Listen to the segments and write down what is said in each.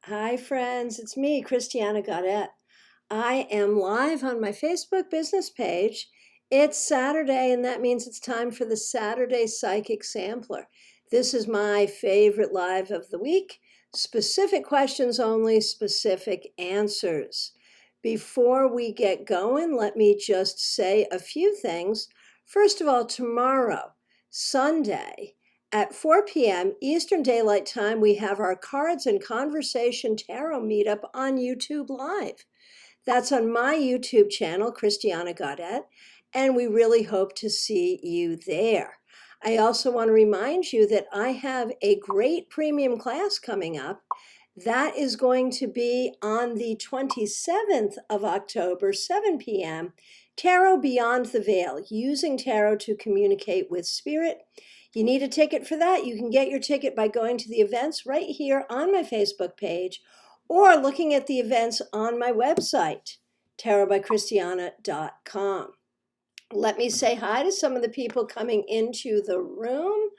Hi, friends. It's me, Christiana Gaudet. I am live on my Facebook business page. It's Saturday, and that means it's time for the Saturday Psychic Sampler. This is my favorite live of the week. Specific questions only, specific answers. Before we get going, let me just say a few things. First of all, tomorrow, Sunday, at 4 p.m. Eastern Daylight Time, we have our Cards and Conversation Tarot meetup on YouTube Live. That's on my YouTube channel, Christiana Gaudet, and we really hope to see you there. I also want to remind you that I have a great premium class coming up. That is going to be on the 27th of October, 7 p.m., Tarot Beyond the Veil, using tarot to communicate with spirit. You need a ticket for that. You can get your ticket by going to the events right here on my Facebook page or looking at the events on my website, tarotbychristiana.com. Let me say hi to some of the people coming into the room.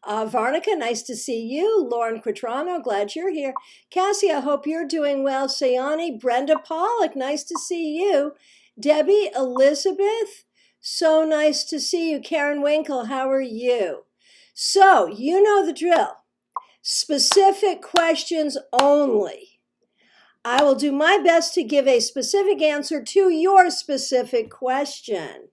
Varnica, nice to see you. Lauren Quatrano, glad you're here. Cassie, I hope you're doing well. Sayani, Brenda Pollock, nice to see you. Debbie, Elizabeth, so nice to see you. Karen Winkle, how are you? So, you know the drill. Specific questions only. I will do my best to give a specific answer to your specific question.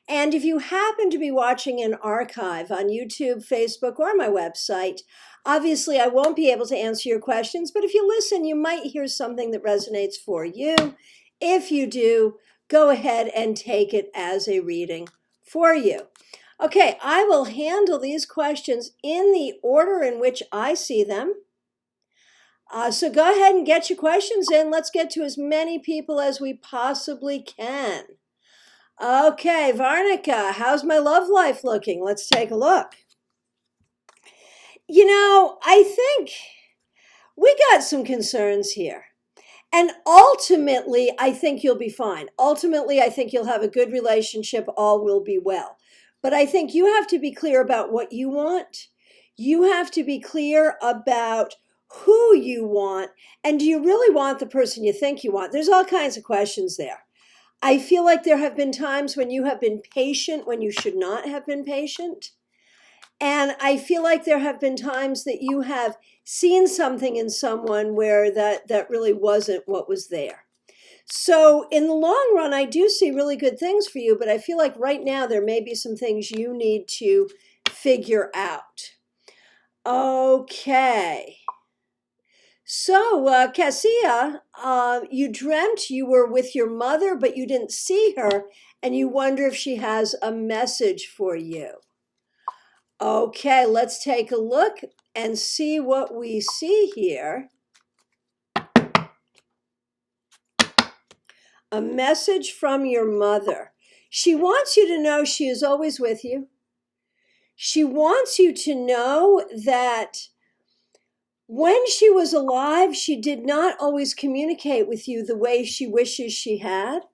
And if you happen to be watching an archive on YouTube, Facebook, or my website, obviously I won't be able to answer your questions, but if you listen, you might hear something that resonates for you. If you do, go ahead and take it as a reading for you. Okay, I will handle these questions in the order in which I see them. So go ahead and get your questions in. Let's get to as many people as we possibly can. Okay, Varnica, how's my love life looking? Let's take a look. You know, I think we got some concerns here. And ultimately, I think you'll be fine. Ultimately, I think you'll have a good relationship. All will be well. But I think you have to be clear about what you want. You have to be clear about who you want. And do you really want the person you think you want? There's all kinds of questions there. I feel like there have been times when you have been patient when you should not have been patient. And I feel like there have been times that you have seen something in someone where that really wasn't what was there. So in the long run, I do see really good things for you, but I feel like right now there may be some things you need to figure out. Okay. So, Cassia, you dreamt you were with your mother, but you didn't see her, and you wonder if she has a message for you. Okay, let's take a look and see what we see here. A message from your mother. She wants you to know she is always with you. She wants you to know that when she was alive, she did not always communicate with you the way she wishes she had.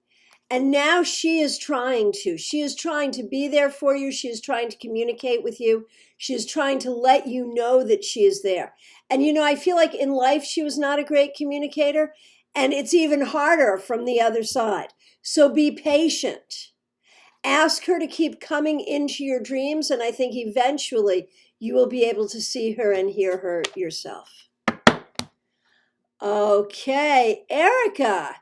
And now she is trying to. She is trying to be there for you. She is trying to communicate with you. She is trying to let you know that she is there. And you know, I feel like in life she was not a great communicator, and it's even harder from the other side. So be patient. Ask her to keep coming into your dreams, and I think eventually you will be able to see her and hear her yourself. Okay, Erica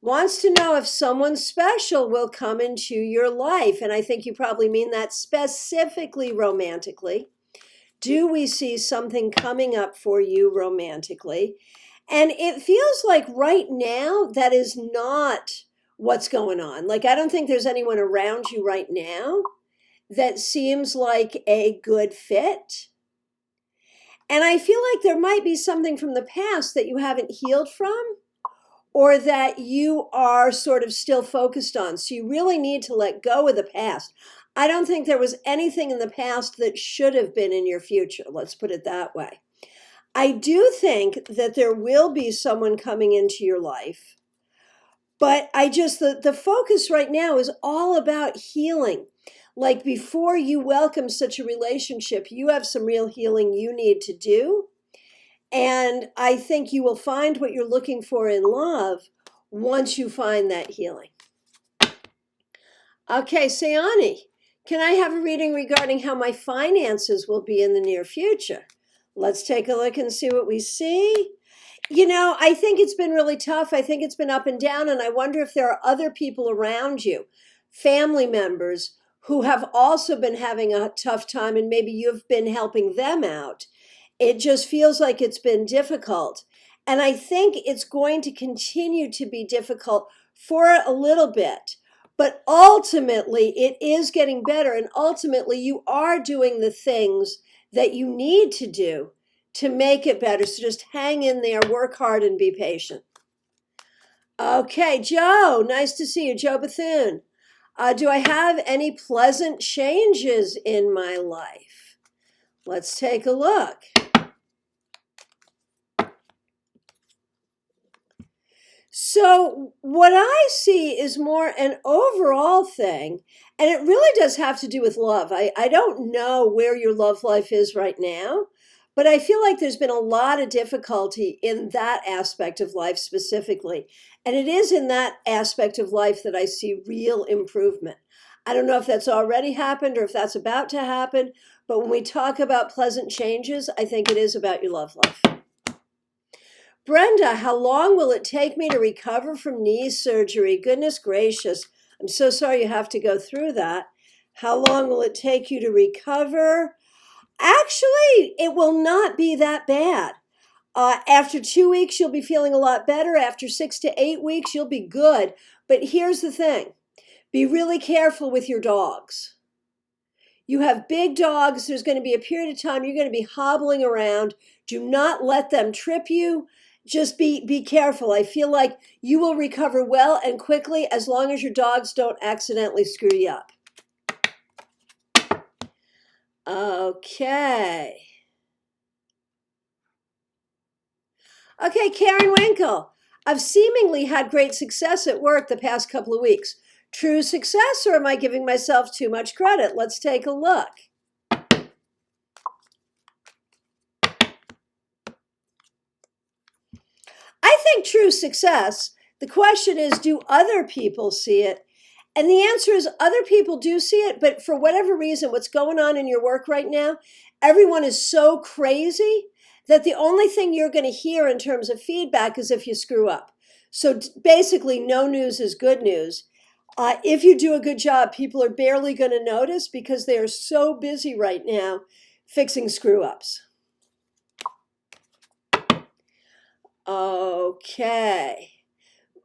wants to know if someone special will come into your life. And I think you probably mean that specifically romantically. Do we see something coming up for you romantically? And it feels like right now that is not what's going on. Like, I don't think there's anyone around you right now that seems like a good fit. And I feel like there might be something from the past that you haven't healed from, or that you are sort of still focused on. So you really need to let go of the past. I don't think there was anything in the past that should have been in your future. Let's put it that way. I do think that there will be someone coming into your life, but the focus right now is all about healing. Like, before you welcome such a relationship, you have some real healing you need to do. And I think you will find what you're looking for in love once you find that healing. Okay, Sayani, can I have a reading regarding how my finances will be in the near future? Let's take a look and see what we see. You know, I think it's been really tough. I think it's been up and down. And I wonder if there are other people around you, family members, who have also been having a tough time, and maybe you've been helping them out. It just feels like it's been difficult. And I think it's going to continue to be difficult for a little bit. But ultimately, it is getting better. And ultimately, you are doing the things that you need to do to make it better. So just hang in there, work hard, and be patient. Okay, Joe, nice to see you. Joe Bethune. Do I have any pleasant changes in my life? Let's take a look. So what I see is more an overall thing, and it really does have to do with love. I don't know where your love life is right now, but I feel like there's been a lot of difficulty in that aspect of life specifically. And it is in that aspect of life that I see real improvement. I don't know if that's already happened or if that's about to happen, but when we talk about pleasant changes, I think it is about your love life. Brenda, how long will it take me to recover from knee surgery? Goodness gracious. I'm so sorry you have to go through that. How long will it take you to recover? Actually, it will not be that bad. After 2 weeks, you'll be feeling a lot better. After 6 to 8 weeks, you'll be good. But here's the thing. Be really careful with your dogs. You have big dogs. There's going to be a period of time you're going to be hobbling around. Do not let them trip you. Just be careful. I feel like you will recover well and quickly as long as your dogs don't accidentally screw you up. Okay. Okay, Karen Winkle. I've seemingly had great success at work the past couple of weeks. True success, or am I giving myself too much credit? Let's take a look. I think true success. The question is, do other people see it? And the answer is other people do see it, but for whatever reason, what's going on in your work right now, everyone is so crazy that the only thing you're going to hear in terms of feedback is if you screw up. So basically, no news is good news. If you do a good job, people are barely going to notice because they are so busy right now fixing screw ups. Okay.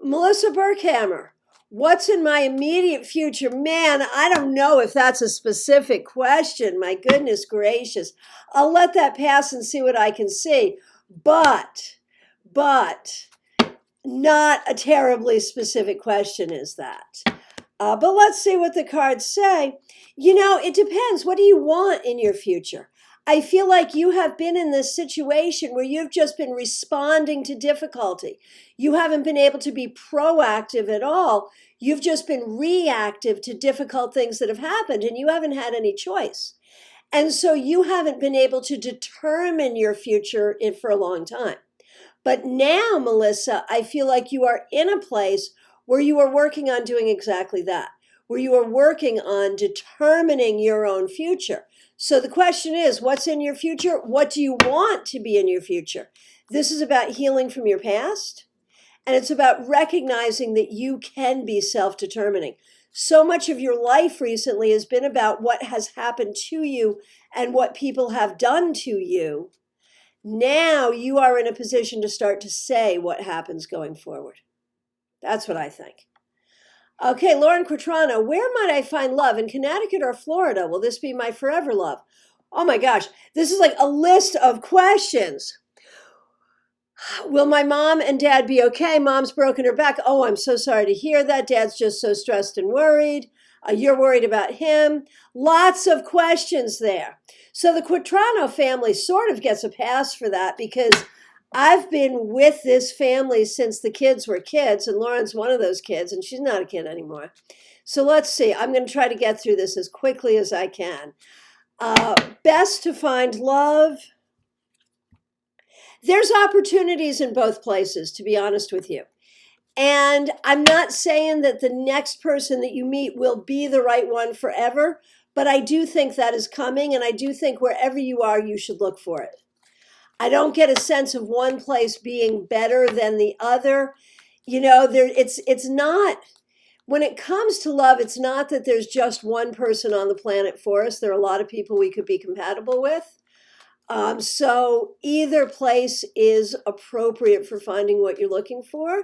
Melissa Burkhammer, what's in my immediate future? Man, I don't know if that's a specific question. My goodness gracious. I'll let that pass and see what I can see. But not a terribly specific question is that. But let's see what the cards say. You know, it depends. What do you want in your future? I feel like you have been in this situation where you've just been responding to difficulty. You haven't been able to be proactive at all. You've just been reactive to difficult things that have happened, and you haven't had any choice. And so you haven't been able to determine your future for a long time. But now, Melissa, I feel like you are in a place where you are working on doing exactly that, where you are working on determining your own future. So the question is, what's in your future? What do you want to be in your future? This is about healing from your past, and it's about recognizing that you can be self-determining. So much of your life recently has been about what has happened to you and what people have done to you. Now you are in a position to start to say what happens going forward. That's what I think. Okay, Lauren Quatrano, where might I find love, in Connecticut or Florida? Will this be my forever love? Oh my gosh, this is like a list of questions. Will my mom and dad be okay? Mom's broken her back. Oh, I'm so sorry to hear that. Dad's just so stressed and worried. You're worried about him. Lots of questions there. So the Quatrano family sort of gets a pass for that because I've been with this family since the kids were kids, and Lauren's one of those kids, and she's not a kid anymore. So let's see. I'm going to try to get through this as quickly as I can. Best to find love. There's opportunities in both places, to be honest with you. And I'm not saying that the next person that you meet will be the right one forever, but I do think that is coming. And I do think wherever you are, you should look for it. I don't get a sense of one place being better than the other. It's not, when it comes to love, it's not that there's just one person on the planet for us. There are a lot of people we could be compatible with. So either place is appropriate for finding what you're looking for.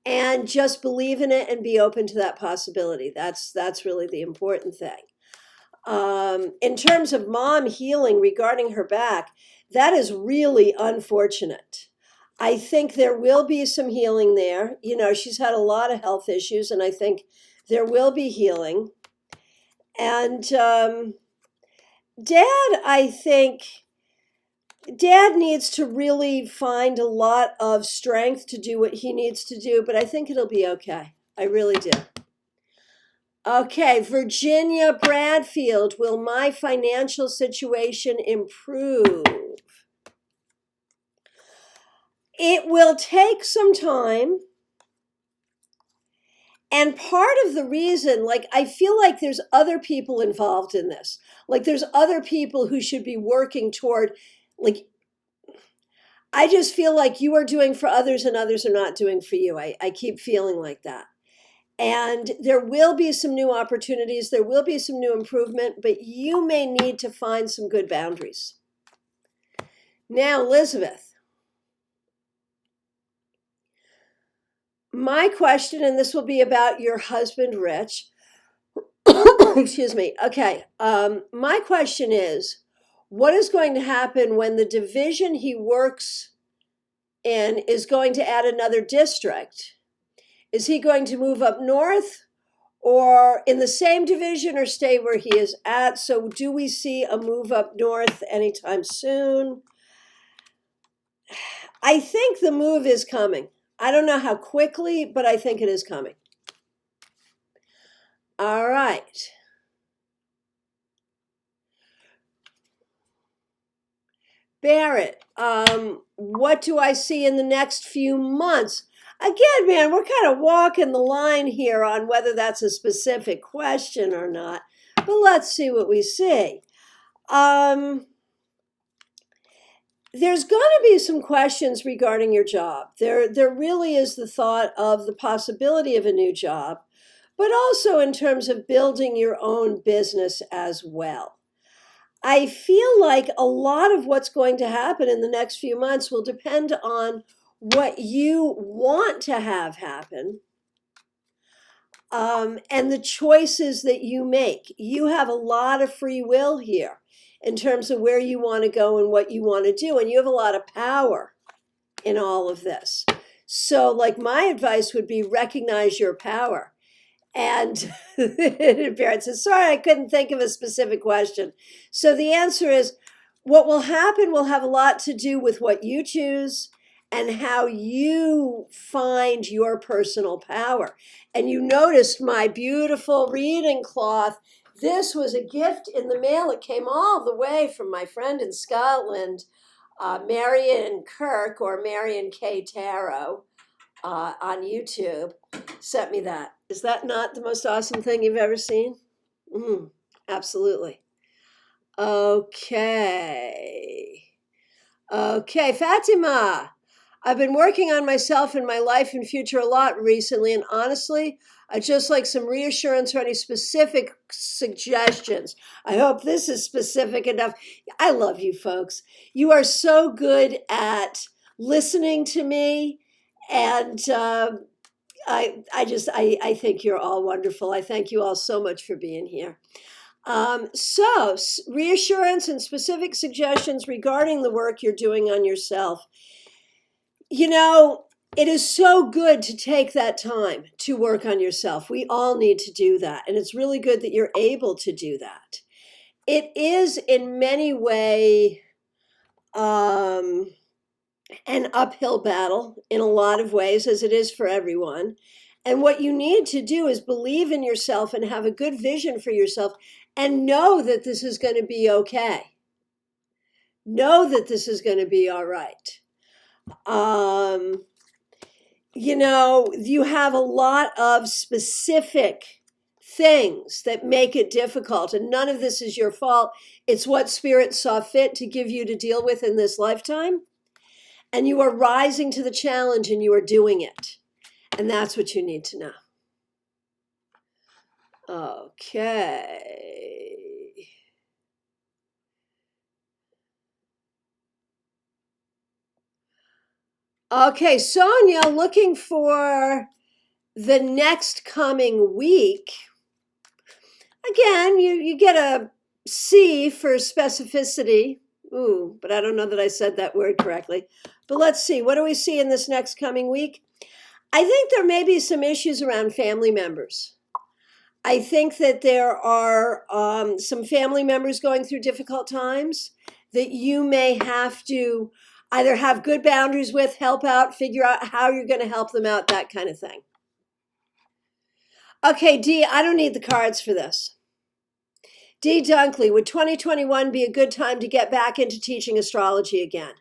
And just believe in it and be open to that possibility. That's really the important thing. In terms of mom healing regarding her back, that is really unfortunate. I think there will be some healing there. She's had a lot of health issues, and I think there will be healing. And Dad needs to really find a lot of strength to do what he needs to do, but I think it'll be okay. I really do. Okay, Virginia Bradfield, will my financial situation improve? It will take some time. And part of the reason, I feel like there's other people involved in this. There's other people who should be working toward, I just feel like you are doing for others and others are not doing for you. I keep feeling like that. And there will be some new opportunities. There will be some new improvement, but you may need to find some good boundaries. Now, Elizabeth, my question, and this will be about your husband, Rich. Excuse me. Okay. My question is, what is going to happen when the division he works in is going to add another district? Is he going to move up north or in the same division or stay where he is at? So do we see a move up north anytime soon? I think the move is coming. I don't know how quickly, but I think it is coming. All right. Barrett, what do I see in the next few months? Again, man, we're kind of walking the line here on whether that's a specific question or not, but let's see what we see. There's going to be some questions regarding your job. There really is the thought of the possibility of a new job, but also in terms of building your own business as well. I feel like a lot of what's going to happen in the next few months will depend on what you want to have happen, and the choices that you make. You have a lot of free will here in terms of where you want to go and what you want to do, and you have a lot of power in all of this. So, my advice would be recognize your power. And Barrett says, sorry, I couldn't think of a specific question. So the answer is, what will happen will have a lot to do with what you choose and how you find your personal power. And you noticed my beautiful reading cloth. This was a gift in the mail. It came all the way from my friend in Scotland, Marion Kirk, or Marion K. Tarot, on YouTube, sent me that. Is that not the most awesome thing you've ever seen? Absolutely. Okay, Fatima. I've been working on myself and my life and future a lot recently, and honestly, I just like some reassurance or any specific suggestions. I hope this is specific enough. I love you folks. You are so good at listening to me, and I think you're all wonderful. I thank you all so much for being here. So reassurance and specific suggestions regarding the work you're doing on yourself. It is so good to take that time to work on yourself. We all need to do that. And it's really good that you're able to do that. It is in many ways an uphill battle in a lot of ways, as it is for everyone. And what you need to do is believe in yourself and have a good vision for yourself and know that this is going to be okay. Know that this is going to be all right. You have a lot of specific things that make it difficult, and none of this is your fault. It's what Spirit saw fit to give you to deal with in this lifetime. And you are rising to the challenge and you are doing it. And that's what you need to know. Okay. Okay, Sonia, looking for the next coming week. Again, you get a C for specificity. Ooh, but I don't know that I said that word correctly. But let's see. What do we see in this next coming week? I think there may be some issues around family members. I think that there are some family members going through difficult times that you may have to either have good boundaries with, help out, figure out how you're going to help them out, that kind of thing. Okay, D, I don't need the cards for this. D. Dunkley, would 2021 be a good time to get back into teaching astrology again?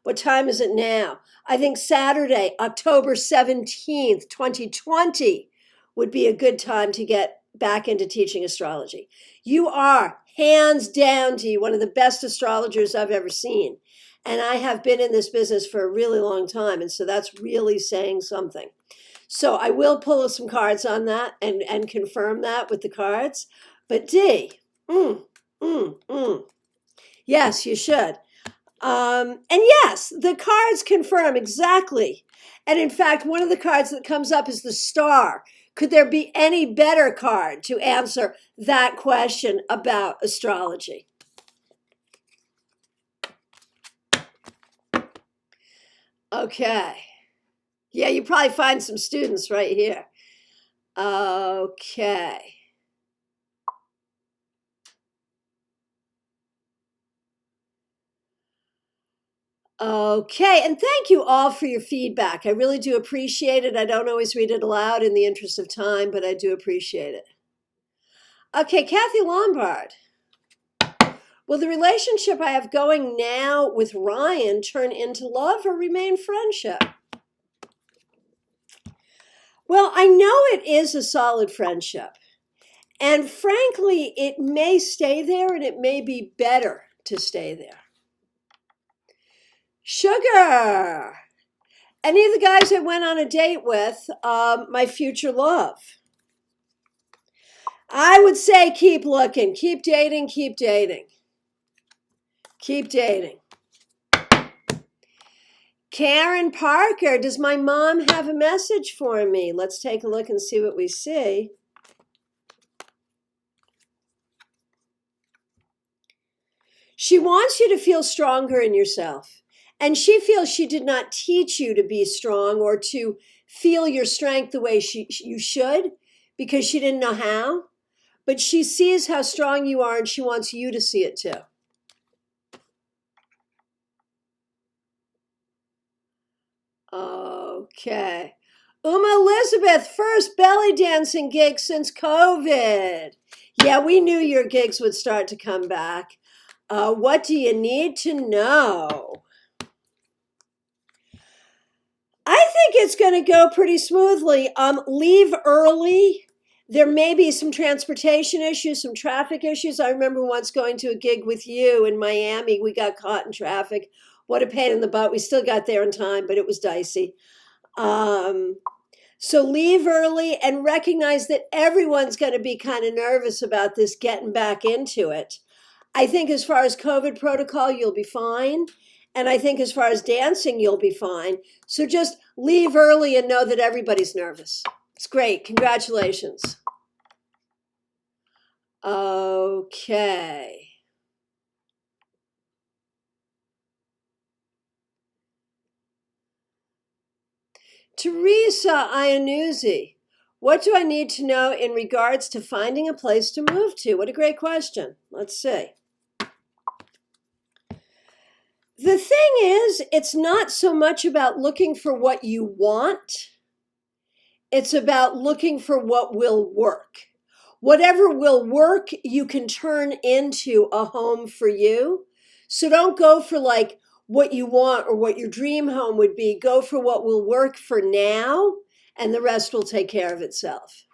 What time is it now? I think Saturday, October 17th, 2020 would be a good time to get back into teaching astrology. You are, hands down, D, one of the best astrologers I've ever seen. And I have been in this business for a really long time. And so that's really saying something. So I will pull some cards on that and confirm that with the cards. But D, yes, you should. And yes, the cards confirm exactly. And in fact, one of the cards that comes up is the star. Could there be any better card to answer that question about astrology? Okay. Yeah, you probably find some students right here. Okay. Okay, and thank you all for your feedback. I really do appreciate it. I don't always read it aloud in the interest of time, but I do appreciate it. Okay, Kathy Lombard. Will the relationship I have going now with Ryan turn into love or remain friendship? Well, I know it is a solid friendship. And frankly, it may stay there and it may be better to stay there. Sugar. Any of the guys I went on a date with, my future love. I would say keep looking, keep dating, keep dating. Keep dating. Karen Parker, does my mom have a message for me? Let's take a look and see what we see. She wants you to feel stronger in yourself. And she feels she did not teach you to be strong or to feel your strength the way you should because she didn't know how. But she sees how strong you are and she wants you to see it too. Okay. Uma Elizabeth, first belly dancing gig since COVID. Yeah, we knew your gigs would start to come back. What do you need to know? I think it's going to go pretty smoothly. Leave early. There may be some transportation issues, some traffic issues. I remember once going to a gig with you in Miami. We got caught in traffic. What a pain in the butt. We still got there in time, but it was dicey. So leave early and recognize that everyone's going to be kind of nervous about this getting back into it. I think as far as COVID protocol, you'll be fine. And I think as far as dancing, you'll be fine. So just leave early and know that everybody's nervous. It's great. Congratulations. Okay. Teresa Iannuzzi, what do I need to know in regards to finding a place to move to? What a great question. Let's see. The thing is, it's not so much about looking for what you want. It's about looking for what will work. Whatever will work, you can turn into a home for you. So don't go for like what you want or what your dream home would be. Go for what will work for now, and the rest will take care of itself.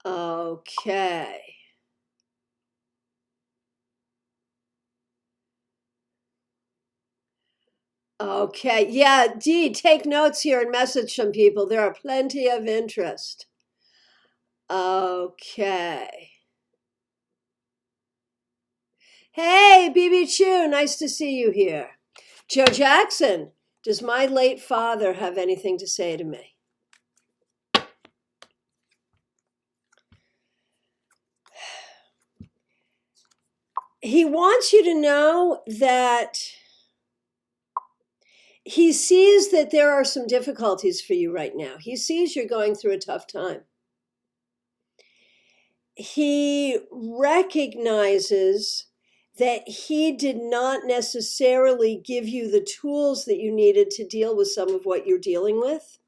Okay. Okay. Yeah, Dee, take notes here and message some people. There are plenty of interest. Okay. Hey, BB Chu, nice to see you here. Joe Jackson, does my late father have anything to say to me? He wants you to know that he sees that there are some difficulties for you right now. He sees you're going through a tough time. He recognizes that he did not necessarily give you the tools that you needed to deal with some of what you're dealing with.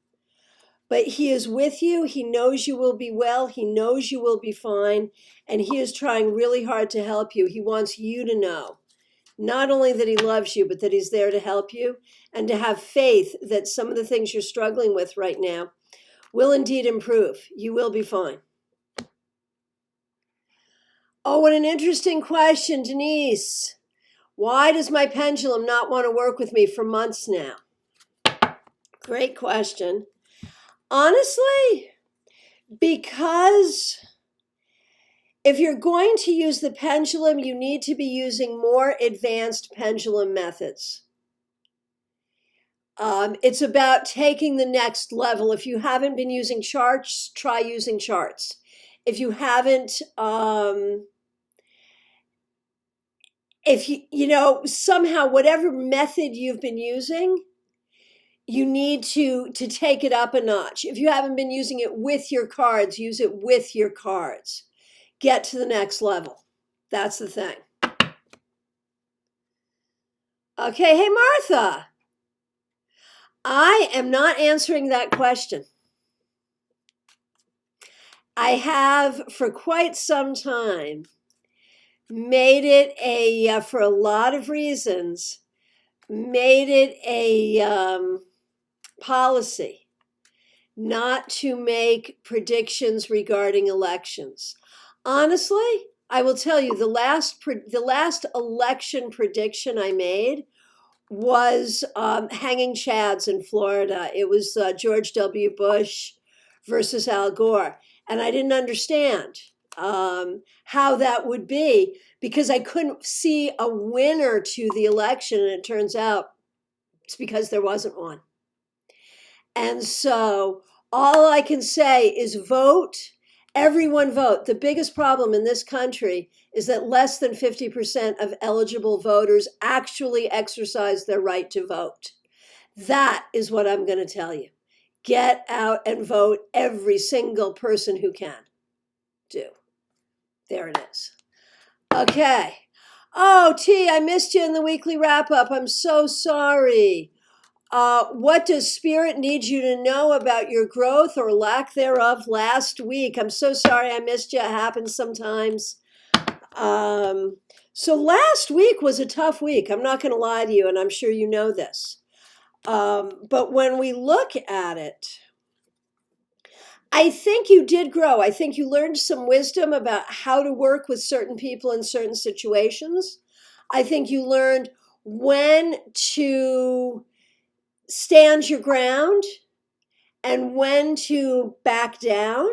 But he is with you. He knows you will be well. He knows you will be fine. And he is trying really hard to help you. He wants you to know not only that he loves you, but that he's there to help you, and to have faith that some of the things you're struggling with right now will indeed improve. You will be fine. Oh, what an interesting question, Denise. Why does my pendulum not want to work with me for months now? Great question. Honestly, because if you're going to use the pendulum, you need to be using more advanced pendulum methods. It's about taking the next level. If you haven't been using charts, try using charts. If you haven't, if you somehow, whatever method you've been using, you need to take it up a notch. If you haven't been using it with your cards, use it with your cards. Get to the next level. That's the thing. Okay, hey Martha. I am not answering that question. I have for quite some time made it for a lot of reasons, made it a policy not to make predictions regarding elections. Honestly, I will tell you, the last election prediction I made was hanging chads in Florida. It was George W. Bush versus Al Gore. And I didn't understand how that would be, because I couldn't see a winner to the election. And it turns out it's because there wasn't one. And so all I can say is vote. Everyone vote. The biggest problem in this country is that less than 50% of eligible voters actually exercise their right to vote. That is what I'm going to tell you. Get out and vote, every single person who can. Do. There it is. Okay. Oh, T, I missed you in the weekly wrap-up. I'm so sorry. What does Spirit need you to know about your growth or lack thereof last week? I'm so sorry I missed you. It happens sometimes. So last week was a tough week. I'm not going to lie to you, and I'm sure you know this. But when we look at it, I think you did grow. I think you learned some wisdom about how to work with certain people in certain situations. I think you learned when to stand your ground and when to back down.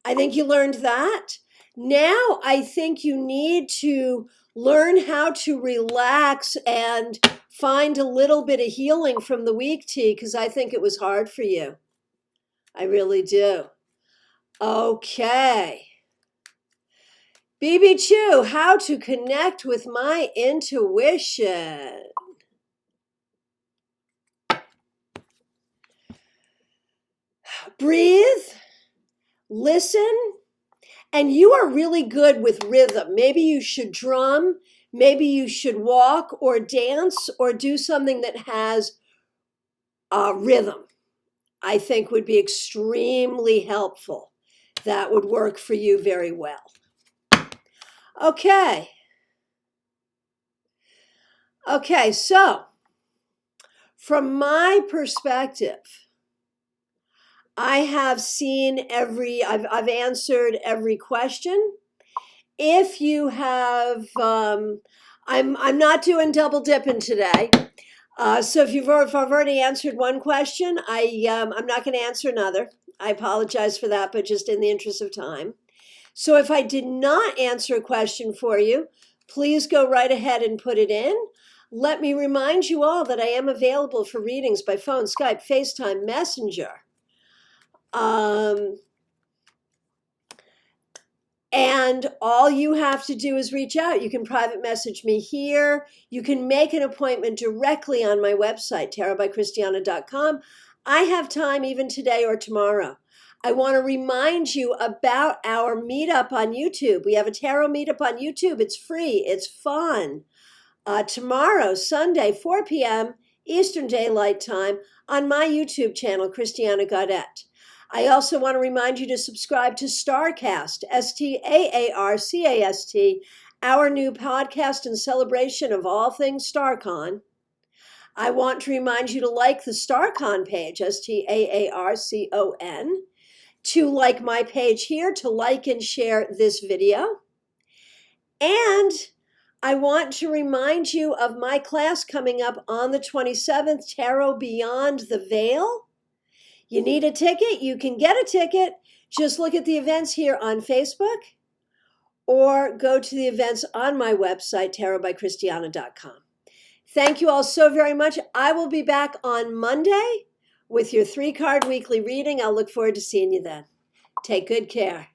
I think you learned that. Now I think you need to learn how to relax and find a little bit of healing from the week, T, because I think it was hard for you. I really do. Okay. BB Chu, how to connect with my intuition. Breathe, listen, and you are really good with rhythm. Maybe you should drum, maybe you should walk or dance or do something that has rhythm. I think would be extremely helpful. That would work for you very well. Okay. Okay, so from my perspective, I have seen I've answered every question. If you have, I'm not doing double dipping today. So if I've already answered one question, I'm not going to answer another. I apologize for that, but just in the interest of time. So if I did not answer a question for you, please go right ahead and put it in. Let me remind you all that I am available for readings by phone, Skype, FaceTime, Messenger. And all you have to do is reach out. You can private message me here. You can make an appointment directly on my website, tarotbychristiana.com. I have time even today or tomorrow. I want to remind you about our meetup on YouTube. We have a tarot meetup on YouTube. It's free. It's fun. Tomorrow, Sunday, 4 p.m. Eastern Daylight Time on my YouTube channel, Christiana Gaudet. I also want to remind you to subscribe to StarCast, STAARCAST, our new podcast in celebration of all things StarCon. I want to remind you to like the StarCon page, STAARCON, to like my page here, to like and share this video. And I want to remind you of my class coming up on the 27th, Tarot Beyond the Veil. You need a ticket? You can get a ticket. Just look at the events here on Facebook or go to the events on my website, tarotbychristiana.com. Thank you all so very much. I will be back on Monday with your 3-card weekly reading. I'll look forward to seeing you then. Take good care.